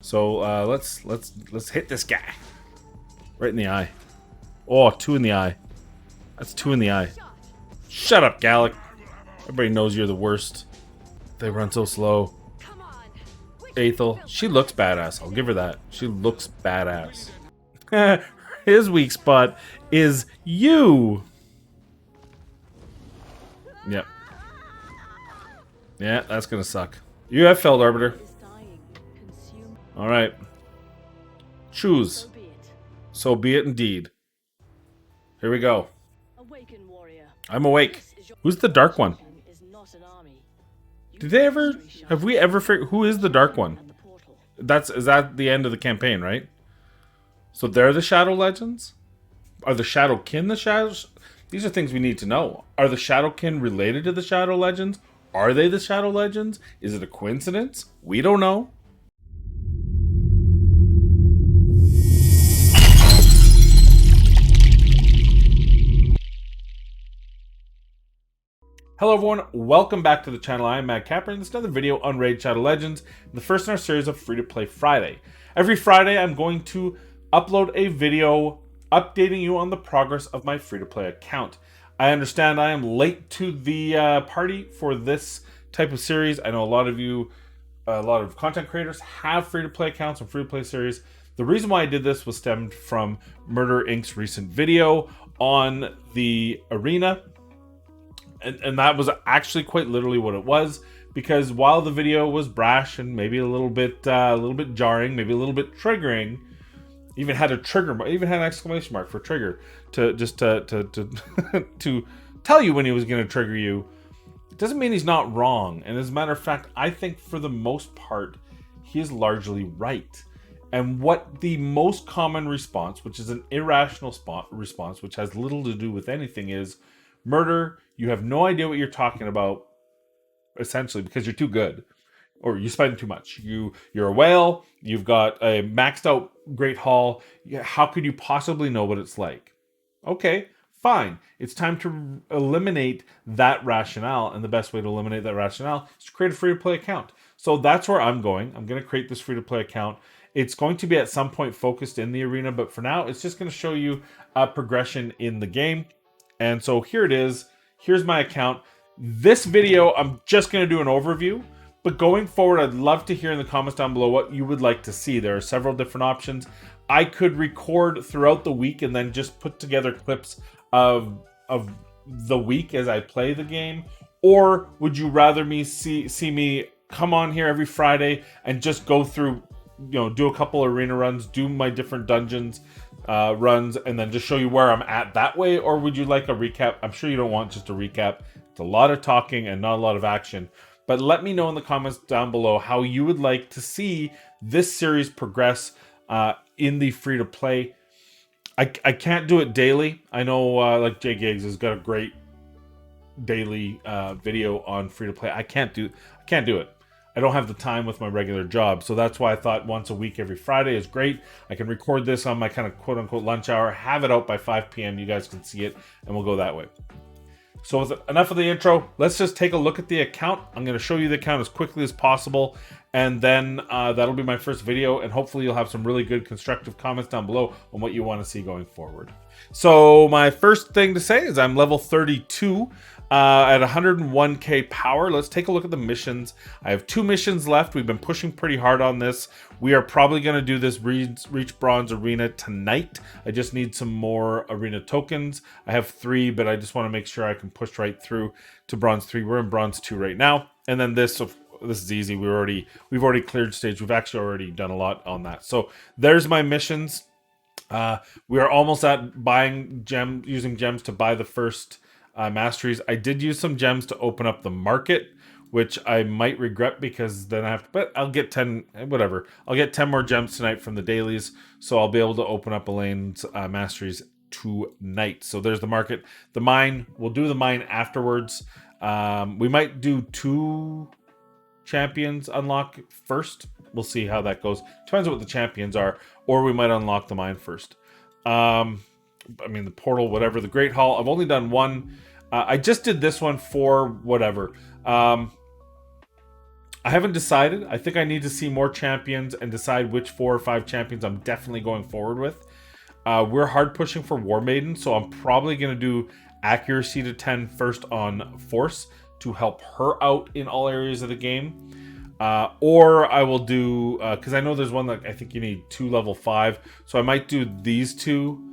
So let's hit this guy right in the eye. Oh, 2 in the eye. That's 2 in the eye. Shut up, Galek. Everybody knows you're the worst. They run so slow. Aethel, she looks badass. I'll give her that. She looks badass. His weak spot is you. Yep. Yeah, that's gonna suck. You have Feld Arbiter. Alright. Choose. So be it indeed. Here we go. I'm awake. Who's the dark one? Did they ever... Have we ever figured... Who is the dark one? Is that the end of the campaign, right? So they're the Shadow Legends? Are the Shadowkin the Shadows? These are things we need to know. Are the Shadowkin related to the Shadow Legends? Are they the Shadow Legends? Is it a coincidence? We don't know. Hello everyone, welcome back to the channel. I am Matt Capper, and this is another video on Raid Shadow Legends, the first in our series of Free-to-Play Friday. Every Friday, I'm going to upload a video updating you on the progress of my free-to-play account. I understand I am late to the party for this type of series. I know a lot of you, a lot of content creators have free-to-play accounts and free-to-play series. The reason why I did this was stemmed from Murder Inc.'s recent video on the arena. And that was actually quite literally what it was, because while the video was brash and maybe a little bit jarring, maybe a little bit triggering, even had a trigger, even had an exclamation mark for trigger to just to to tell you when he was going to trigger you. It doesn't mean he's not wrong. And as a matter of fact, I think for the most part, he is largely right. And what the most common response, which is an irrational response, which has little to do with anything, is murder. You have no idea what you're talking about, essentially, because you're too good, or you spend too much. You're a whale. You've got a maxed out Great Hall. How could you possibly know what it's like? Okay, fine. It's time to eliminate that rationale, and the best way to eliminate that rationale is to create a free-to-play account. So that's where I'm going. I'm going to create this free-to-play account. It's going to be at some point focused in the arena, but for now, it's just going to show you a progression in the game. And so here it is. Here's my account. This video, I'm just going to do an overview. But going forward, I'd love to hear in the comments down below what you would like to see. There are several different options. I could record throughout the week and then just put together clips of the week as I play the game. Or would you rather me see me come on here every Friday and just go through, do a couple arena runs, do my different dungeons, runs, and then just show you where I'm at that way? Or would you like a recap? I'm sure you don't want just a recap. It's a lot of talking and not a lot of action. But let me know in the comments down below how you would like to see this series progress in the free-to-play. I can't do it daily. I know like Jay Giggs has got a great daily video on free-to-play. I can't do it. I don't have the time with my regular job. So that's why I thought once a week, every Friday is great. I can record this on my kind of quote unquote lunch hour, have it out by 5 p.m. You guys can see it, and we'll go that way. So with enough of the intro, let's just take a look at the account. I'm going to show you the account as quickly as possible. And then that'll be my first video. And hopefully you'll have some really good constructive comments down below on what you want to see going forward. So my first thing to say is I'm level 32. At 101k power. Let's take a look at the missions. I have 2 missions left. We've been pushing pretty hard on this. We are probably going to do this Reach Bronze Arena tonight. I just need some more arena tokens. I have 3, but I just want to make sure I can push right through to Bronze 3. We're in Bronze 2 right now. And then this is easy. We've already cleared stage. We've actually already done a lot on that. So there's my missions. We are almost at buying using gems to buy the first masteries. I did use some gems to open up the market, which I might regret because then I have to, but I'll get 10, whatever. I'll get 10 more gems tonight from the dailies, so I'll be able to open up Elhain's masteries tonight. So there's the market. The mine, we'll do the mine afterwards. We might do 2 champions unlock first. We'll see how that goes. Depends on what the champions are, or we might unlock the mine first. I mean, the portal, whatever, the Great Hall. I've only done 1. I just did this one for whatever. I haven't decided. I think I need to see more champions and decide which 4 or 5 champions I'm definitely going forward with. We're hard pushing for War Maiden, so I'm probably going to do accuracy to 10 first on Force to help her out in all areas of the game. Or I will do, because I know there's one that I think you need 2 level 5, so I might do these 2.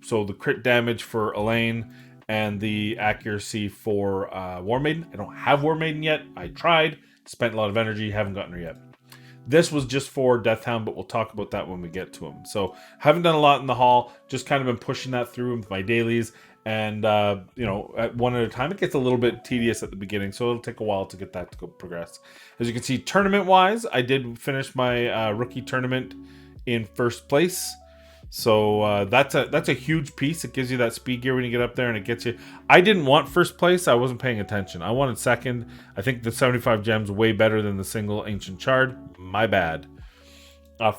So the crit damage for Elhain and the accuracy for War Maiden. I don't have War Maiden yet. I tried, spent a lot of energy, haven't gotten her yet. This was just for Deathhound, but we'll talk about that when we get to him. So haven't done a lot in the hall, just kind of been pushing that through with my dailies. And, you know, at one at a time, it gets a little bit tedious at the beginning, so it'll take a while to get that to go progress. As you can see, tournament-wise, I did finish my rookie tournament in first place. So that's a huge piece. It gives you that speed gear when you get up there, and it gets you. I didn't want first place. I wasn't paying attention. I wanted second. I think the 75 gems way better than the single ancient shard. My bad.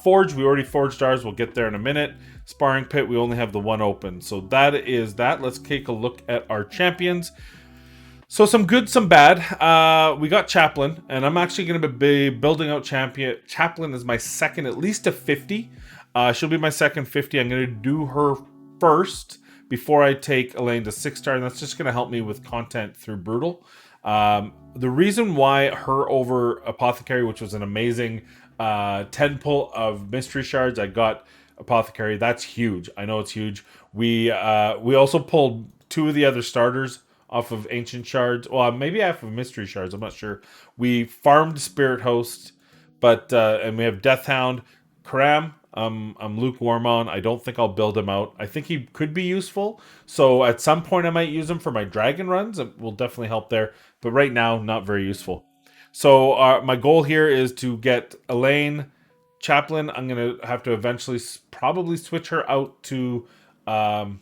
Forge, we already forged ours. We'll get there in a minute. Sparring pit, we only have the one open. So that is that. Let's take a look at our champions. So some good, some bad. We got Chaplain, and I'm actually going to be building out champion. Chaplain is my second, at least to 50. She'll be my second 50. I'm going to do her first before I take Elhain to 6-star, and that's just going to help me with content through Brutal. The reason why her over Apothecary, which was an amazing 10 pull of Mystery Shards, I got Apothecary. That's huge. I know it's huge. We also pulled 2 of the other starters off of Ancient Shards. Well, maybe half of Mystery Shards. I'm not sure. We farmed Spirit Host, but and we have Deathhound. Karam, I'm lukewarm on. I don't think I'll build him out. I think he could be useful. So at some point I might use him for my dragon runs. It will definitely help there. But right now, not very useful. So my goal here is to get Elhain, Chaplain. I'm going to have to eventually probably switch her out to lifesteal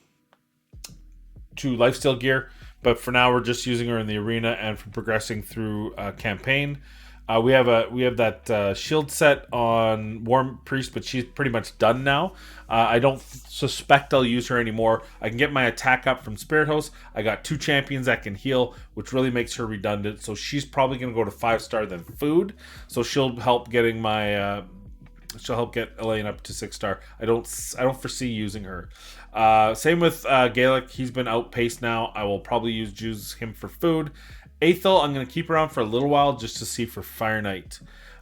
gear. But for now, we're just using her in the arena and for progressing through campaign. We have that shield set on War Priest, but she's pretty much done now. I don't suspect I'll use her anymore. I can get my attack up from Spirit Host. I got 2 champions that can heal, which really makes her redundant. So she's probably going to go to 5-star then food. So she'll help getting my she'll help get Elhain up to 6-star. I don't foresee using her. Same with Galek. He's been outpaced now. I will probably use him for food. Aethel, I'm going to keep around for a little while just to see for Fire Knight.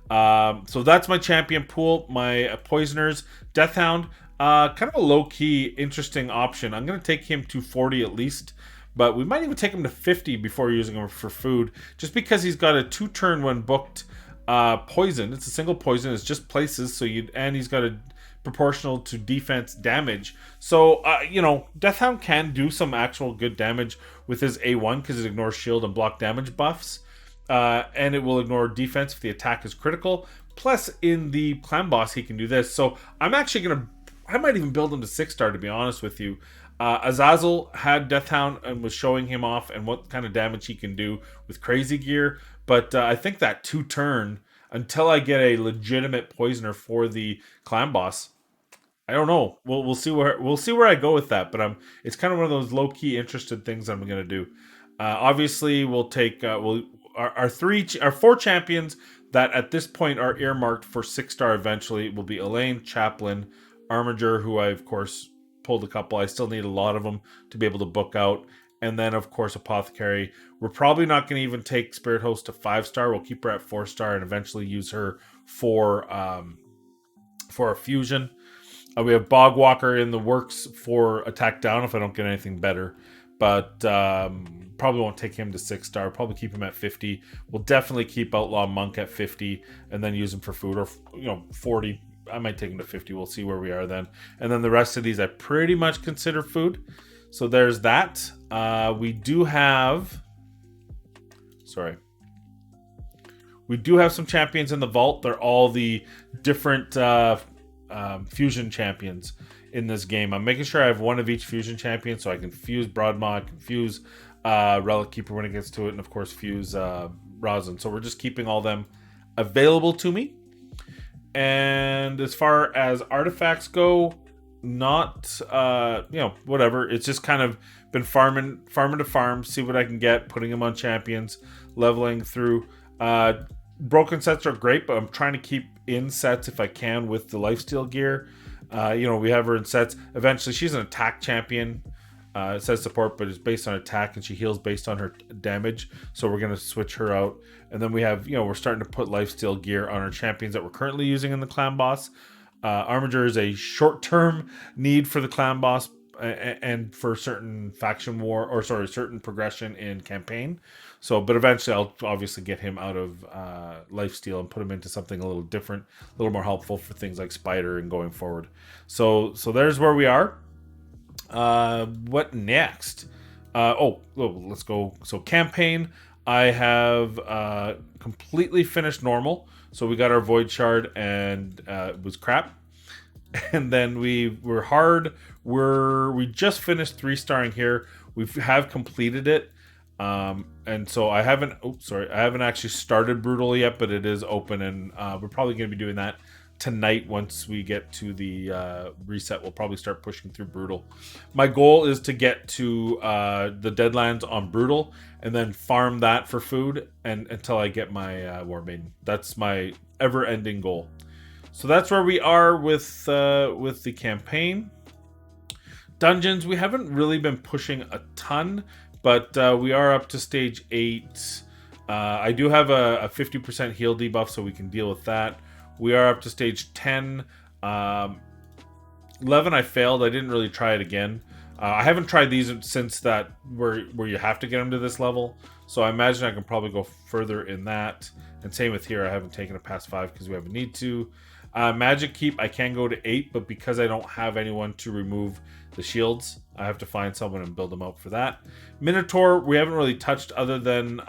So that's my champion pool. My poisoners, Deathhound, kind of a low-key, interesting option. I'm going to take him to 40 at least, but we might even take him to 50 before using him for food, just because he's got a 2-turn when booked poison. It's a single poison. It's just places, and he's got a proportional to defense damage. So, you know, Deathhound can do some actual good damage with his A1 because it ignores shield and block damage buffs. And it will ignore defense if the attack is critical. Plus, in the clan boss, he can do this. So, I'm actually going to... I might even build him to 6-star, to be honest with you. Azazel had Deathhound and was showing him off and what kind of damage he can do with crazy gear. But I think that 2-turn, until I get a legitimate poisoner for the clan boss, I don't know. We'll see where I go with that. But it's kind of one of those low key interested things I'm going to do. Obviously, we'll take our 4 champions that at this point are earmarked for 6-star eventually will be Elhain, Chaplain, Armiger, who I of course pulled a couple. I still need a lot of them to be able to book out. And then, of course, Apothecary. We're probably not going to even take Spirit Host to 5-star. We'll keep her at 4-star and eventually use her for a fusion. We have Bogwalker in the works for attack down if I don't get anything better. But probably won't take him to 6-star. Probably keep him at 50. We'll definitely keep Outlaw Monk at 50 and then use him for food. Or, 40. I might take him to 50. We'll see where we are then. And then the rest of these I pretty much consider food. So there's that. We do have some champions in the vault. They're all the different fusion champions in this game. I'm making sure I have one of each fusion champion so I can fuse Broadmaw, I can fuse Relic Keeper when it gets to it, and of course fuse Rosin. So we're just keeping all them available to me. And as far as artifacts go, not whatever. It's just kind of been farming to farm, see what I can get, putting them on champions, leveling through. broken sets are great, but I'm trying to keep in sets if I can with the lifesteal gear. You know, we have her in sets. Eventually, she's an attack champion. It says support, but it's based on attack, and she heals based on her damage. So we're going to switch her out. And then we have, you know, we're starting to put lifesteal gear on our champions that we're currently using in the clan boss. Armiger is a short-term need for the clan boss and for certain faction war, or sorry, certain progression in campaign. So, but eventually I'll obviously get him out of lifesteal and put him into something a little different, a little more helpful for things like Spider and going forward. So there's where we are. What next? Let's go. So campaign, I have completely finished normal. So we got our void shard, and it was crap. And then we were hard. We just finished 3-starring here. We have completed it. And so I haven't actually started brutal yet, but it is open, and we're probably going to be doing that tonight. Once we get to the reset, we'll probably start pushing through brutal. My goal is to get to the deadlands on brutal, and then farm that for food and until I get my war maiden. That's my ever-ending goal. So that's where we are with the campaign. Dungeons, we haven't really been pushing a ton, but we are up to stage 8. I do have a 50% heal debuff, so we can deal with that. We are up to stage 10. 11 I failed. I didn't really try it again. I haven't tried these since that where you have to get them to this level. So I imagine I can probably go further in that. And same with here. I haven't taken it past 5 because we haven't need to. Magic Keep, I can go to 8, but because I don't have anyone to remove the shields, I have to find someone and build them out for that. Minotaur, we haven't really touched other than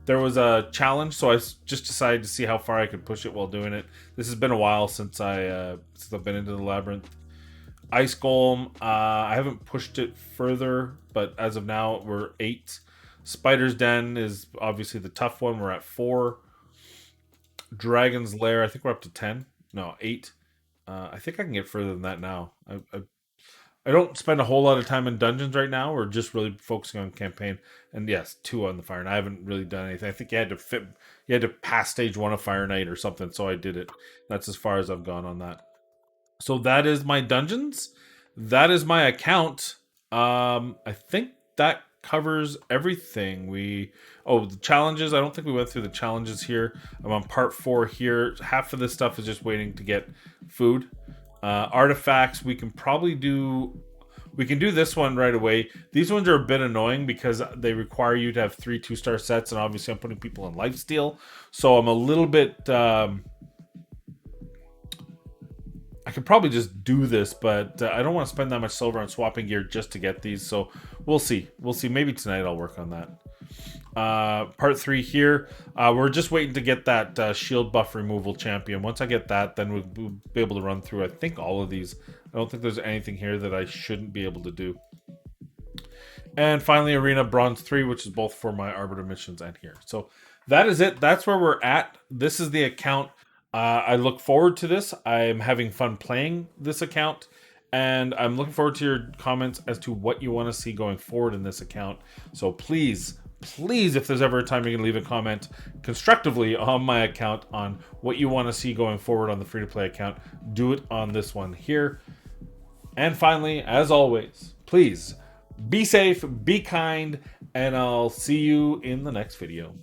there was a challenge, so I just decided to see how far I could push it while doing it. This has been a while since I've been into the labyrinth. Ice Golem, I haven't pushed it further, but as of now, we're 8. Spider's Den is obviously the tough one. We're at 4. Dragon's Lair, I think we're up to 10. No, 8. I think I can get further than that now. I don't spend a whole lot of time in dungeons right now. We're just really focusing on campaign. And yes, 2 on the Fire Knight. I haven't really done anything. I think you had to pass stage 1 of Fire Knight or something, so I did it. That's as far as I've gone on that. So that is my dungeons. That is my account. I think that covers everything. The challenges. I don't think we went through the challenges here. I'm on part 4 here. Half of this stuff is just waiting to get food. Artifacts, we can do this one right away. These ones are a bit annoying because they require you to have 3 2-star sets, and obviously I'm putting people in lifesteal, so I'm a little bit I could probably just do this, but I don't want to spend that much silver on swapping gear just to get these, so we'll see. Maybe tonight I'll work on that. Part 3 here, we're just waiting to get that shield buff removal champion. Once I get that, then we'll be able to run through, I think, all of these. I don't think there's anything here that I shouldn't be able to do. And finally, Arena Bronze 3, which is both for my Arbiter missions and here. So that is it. That's where we're at. This is the account. I look forward to this. I'm having fun playing this account. And I'm looking forward to your comments as to what you want to see going forward in this account. So please, if there's ever a time you can leave a comment constructively on my account on what you want to see going forward on the free-to-play account, do it on this one here. And finally, as always, please be safe, be kind, and I'll see you in the next video.